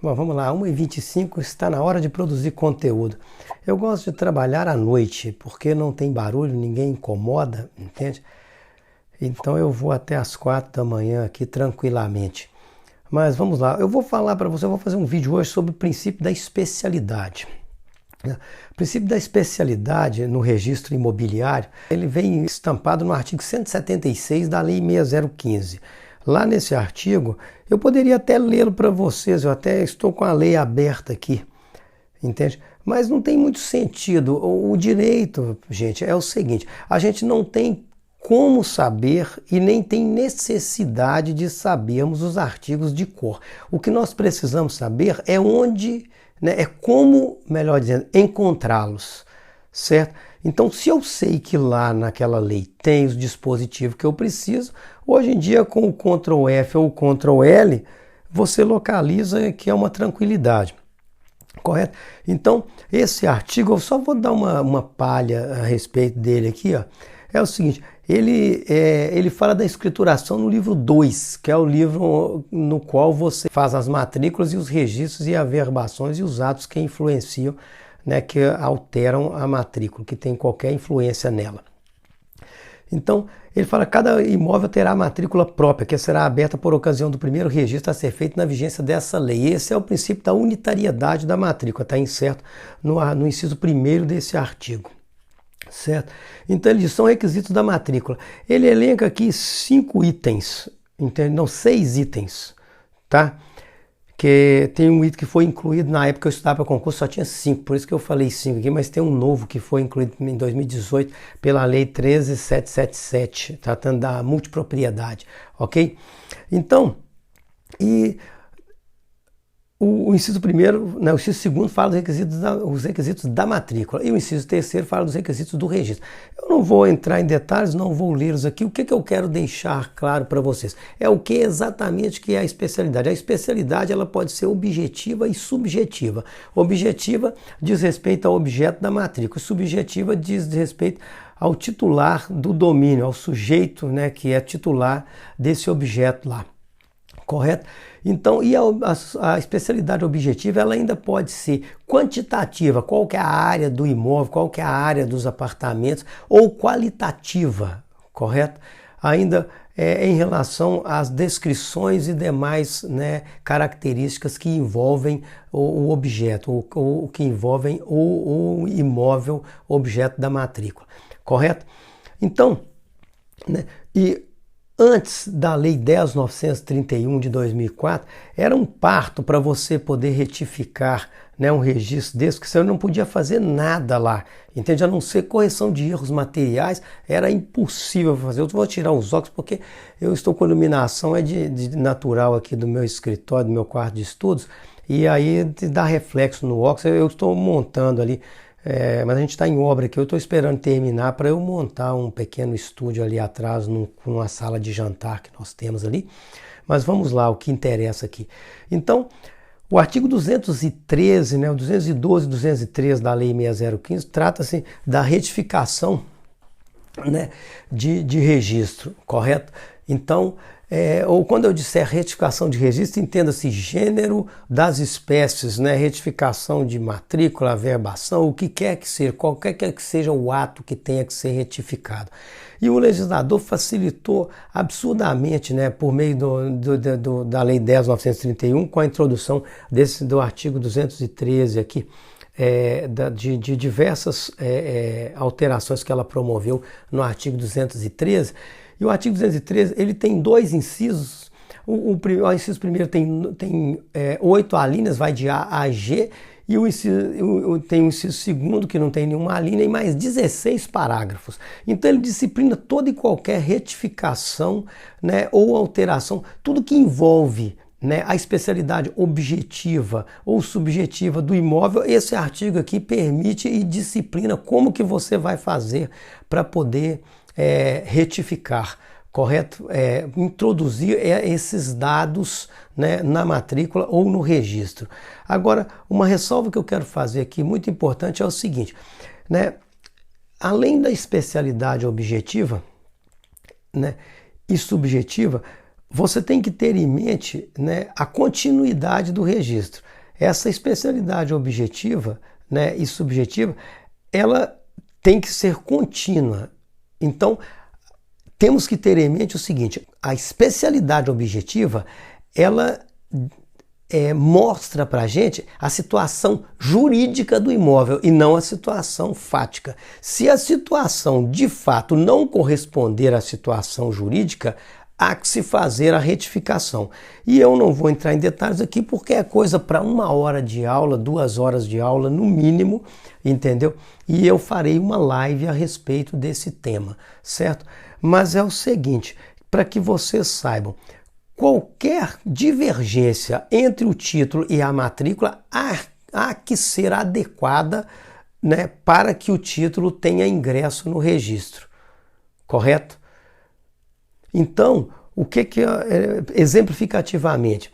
Bom, vamos lá, 1h25 está na hora de produzir conteúdo. Eu gosto de trabalhar à noite, porque não tem barulho, ninguém incomoda, entende? Então eu vou até as 4 da manhã aqui tranquilamente. Mas vamos lá, eu vou falar para você, eu vou fazer um vídeo hoje sobre o princípio da especialidade. O princípio da especialidade no registro imobiliário, ele vem estampado no artigo 176 da Lei 6015. Lá nesse artigo, eu poderia até lê-lo para vocês, eu até estou com a lei aberta aqui, entende? Mas não tem muito sentido. O direito, gente, é o seguinte, a gente não tem como saber e nem tem necessidade de sabermos os artigos de cor. O que nós precisamos saber é onde, né, é como, melhor dizendo, encontrá-los, certo? Então, se eu sei que lá naquela lei tem os dispositivos que eu preciso, hoje em dia com o Ctrl F ou o Ctrl L, você localiza, que é uma tranquilidade, correto? Então, esse artigo, eu só vou dar uma palha a respeito dele aqui, ó. É o seguinte, ele fala da escrituração no livro 2, que é o livro no qual você faz as matrículas e os registros e averbações e os atos que influenciam, né, que alteram a matrícula, que tem qualquer influência nela. Então, ele fala que cada imóvel terá matrícula própria, que será aberta por ocasião do primeiro registro a ser feito na vigência dessa lei. Esse é o princípio da unitariedade da matrícula, está incerto no inciso 1º desse artigo. Certo? Então, eles são requisitos da matrícula. Ele elenca aqui 5 itens, entende? Não, 6 itens, tá? Que tem um item que foi incluído na época que eu estudava para concurso, só tinha 5, por isso que eu falei 5 aqui, mas tem um novo que foi incluído em 2018 pela Lei 13.777, tratando da multipropriedade, ok? Então, o inciso 1º, né, o inciso 2º fala dos requisitos da matrícula e o inciso 3º fala dos requisitos do registro. Eu não vou entrar em detalhes, não vou lê-los aqui. O que eu quero deixar claro para vocês? É o que exatamente que é a especialidade. A especialidade ela pode ser objetiva e subjetiva. Objetiva diz respeito ao objeto da matrícula, subjetiva diz respeito ao titular do domínio, ao sujeito, né, que é titular desse objeto lá. Correto? Então, e a especialidade objetiva ela ainda pode ser quantitativa, qual que é a área do imóvel, qual que é a área dos apartamentos, ou qualitativa, correto? Ainda em relação às descrições e demais, né, características que envolvem o objeto, ou que envolvem o imóvel objeto da matrícula, correto? Então, né, antes da Lei 10.931 de 2004, era um parto para você poder retificar, né, um registro desse, que você não podia fazer nada lá, entende? A não ser correção de erros materiais, era impossível fazer. Eu vou tirar os óculos porque eu estou com iluminação de natural aqui do meu escritório, do meu quarto de estudos, e aí dá reflexo no óculos. Eu estou montando ali, mas a gente está em obra aqui, eu estou esperando terminar para eu montar um pequeno estúdio ali atrás, com uma sala de jantar que nós temos ali. Mas vamos lá, o que interessa aqui. Então, o artigo 213, né, o 212 e 213 da Lei 6015, trata-se da retificação, né, de registro, correto? Então, ou quando eu disser retificação de registro, entenda-se gênero das espécies, né? Retificação de matrícula, averbação, o que quer que seja, qualquer que seja o ato que tenha que ser retificado. E o legislador facilitou absurdamente, né, por meio da Lei 10.931, com a introdução do artigo 213 aqui, de diversas alterações que ela promoveu no artigo 213. E o artigo 213, ele tem 2 incisos. O inciso primeiro tem 8 alíneas, vai de A a G, e tem o inciso segundo, que não tem nenhuma alínea, e mais 16 parágrafos. Então ele disciplina toda e qualquer retificação, né, ou alteração, tudo que envolve, né, a especialidade objetiva ou subjetiva do imóvel. Esse artigo aqui permite e disciplina como que você vai fazer para poder retificar, correto? Introduzir esses dados, né, na matrícula ou no registro. Agora, uma ressalva que eu quero fazer aqui, muito importante, é o seguinte, né? Além da especialidade objetiva, né, e subjetiva, você tem que ter em mente, né, a continuidade do registro. Essa especialidade objetiva, né, e subjetiva, ela tem que ser contínua. Então, temos que ter em mente o seguinte: a especialidade objetiva, ela mostra para a gente a situação jurídica do imóvel e não a situação fática. Se a situação de fato não corresponder à situação jurídica, há que se fazer a retificação. E eu não vou entrar em detalhes aqui porque é coisa para 1 hora de aula, 2 horas de aula no mínimo, entendeu? E eu farei uma live a respeito desse tema, certo? Mas é o seguinte, para que vocês saibam, qualquer divergência entre o título e a matrícula há que ser adequada, né, para que o título tenha ingresso no registro, correto? Então, o que exemplificativamente,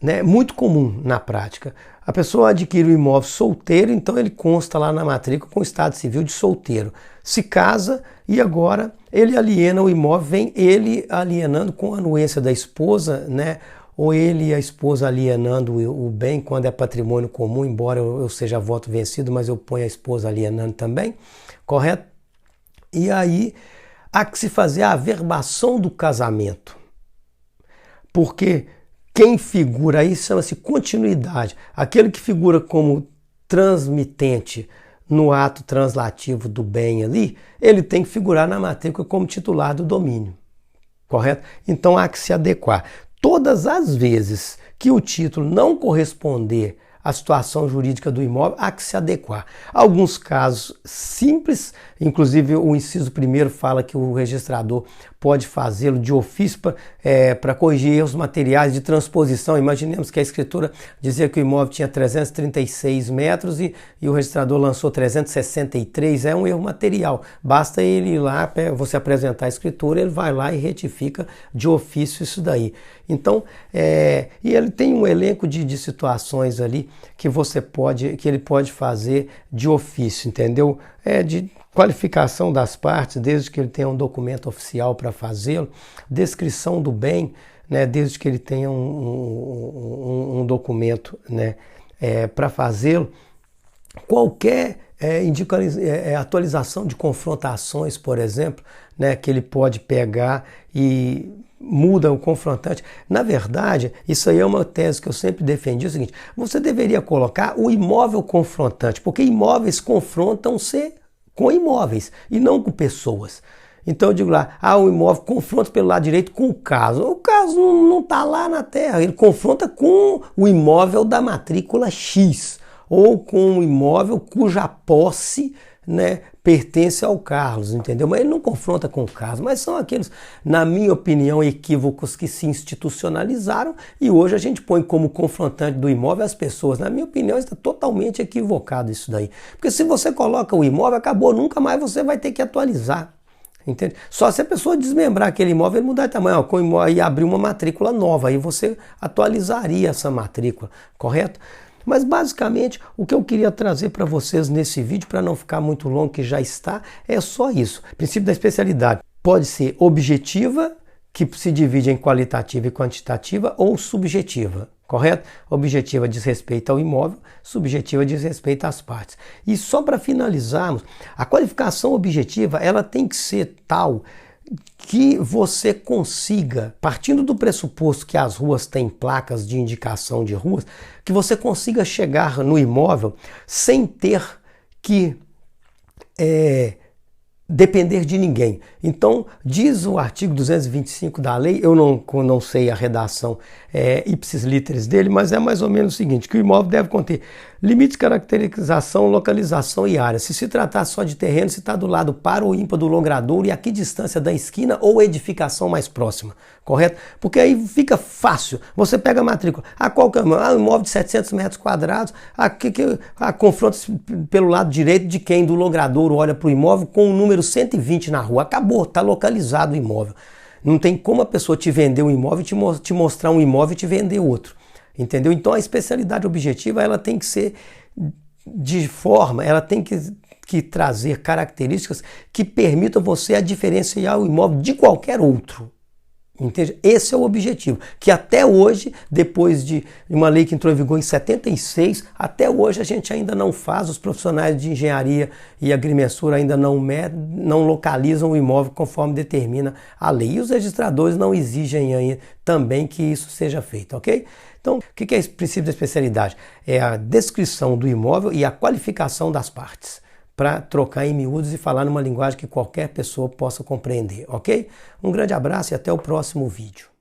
né, muito comum na prática, a pessoa adquire o imóvel solteiro, então ele consta lá na matrícula com o estado civil de solteiro. Se casa e agora ele aliena o imóvel, vem ele alienando com a anuência da esposa, né, ou ele e a esposa alienando o bem quando é patrimônio comum, embora eu seja voto vencido, mas eu ponho a esposa alienando também, correto? E aí há que se fazer a averbação do casamento, porque quem figura aí chama-se continuidade. Aquele que figura como transmitente no ato translativo do bem ali, ele tem que figurar na matrícula como titular do domínio, correto? Então há que se adequar. Todas as vezes que o título não corresponder à situação jurídica do imóvel, há que se adequar. Alguns casos simples, inclusive o inciso 1º fala que o registrador pode fazê-lo de ofício para corrigir erros materiais de transposição. Imaginemos que a escritura dizia que o imóvel tinha 336 metros e o registrador lançou 363, é um erro material. Basta ele ir lá, você apresentar a escritura, ele vai lá e retifica de ofício isso daí. Então, e ele tem um elenco de situações ali que ele pode fazer de ofício, entendeu? De qualificação das partes, desde que ele tenha um documento oficial para fazê-lo, descrição do bem, né, desde que ele tenha um documento, né, para fazê-lo, qualquer atualização de confrontações, por exemplo, né, que ele pode pegar e muda o confrontante. Na verdade, isso aí é uma tese que eu sempre defendi, é o seguinte: você deveria colocar o imóvel confrontante, porque imóveis confrontam-se com imóveis e não com pessoas. Então eu digo lá, o imóvel confronta pelo lado direito com o caso. O caso não está lá na terra, ele confronta com o imóvel da matrícula X ou com o imóvel cuja posse, né, pertence ao Carlos, entendeu? Mas ele não confronta com o Carlos, mas são aqueles, na minha opinião, equívocos que se institucionalizaram e hoje a gente põe como confrontante do imóvel as pessoas. Na minha opinião, está totalmente equivocado isso daí. Porque se você coloca o imóvel, acabou, nunca mais você vai ter que atualizar. Entende? Só se a pessoa desmembrar aquele imóvel e mudar de tamanho, e abrir uma matrícula nova, aí você atualizaria essa matrícula, correto? Mas basicamente o que eu queria trazer para vocês nesse vídeo, para não ficar muito longo, que já está, é só isso. O princípio da especialidade pode ser objetiva, que se divide em qualitativa e quantitativa, ou subjetiva, correto? Objetiva diz respeito ao imóvel, subjetiva diz respeito às partes. E só para finalizarmos, a qualificação objetiva ela tem que ser tal que você consiga, partindo do pressuposto que as ruas têm placas de indicação de ruas, que você consiga chegar no imóvel sem ter que depender de ninguém. Então, diz o artigo 225 da lei, eu não sei a redação ipsis literis dele, mas é mais ou menos o seguinte, que o imóvel deve conter limites, caracterização, localização e área. Se tratar só de terreno, se está do lado par ou ímpar do logradouro e a que distância da esquina ou edificação mais próxima, correto? Porque aí fica fácil. Você pega a matrícula. Qual que é um imóvel de 700 metros quadrados, confronta-se pelo lado direito de quem do logradouro olha para o imóvel com o número 120 na rua. Acabou, está localizado o imóvel. Não tem como a pessoa te vender um imóvel, te mostrar um imóvel e te vender outro. Entendeu? Então a especialidade objetiva ela tem que ser ela tem que trazer características que permitam você a diferenciar o imóvel de qualquer outro. Entende? Esse é o objetivo, que até hoje, depois de uma lei que entrou em vigor em 76, até hoje a gente ainda não faz, os profissionais de engenharia e agrimensura ainda não localizam o imóvel conforme determina a lei. E os registradores não exigem ainda também que isso seja feito, ok? Então, o que é esse princípio da especialidade? É a descrição do imóvel e a qualificação das partes, para trocar em miúdos e falar numa linguagem que qualquer pessoa possa compreender, ok? Um grande abraço e até o próximo vídeo.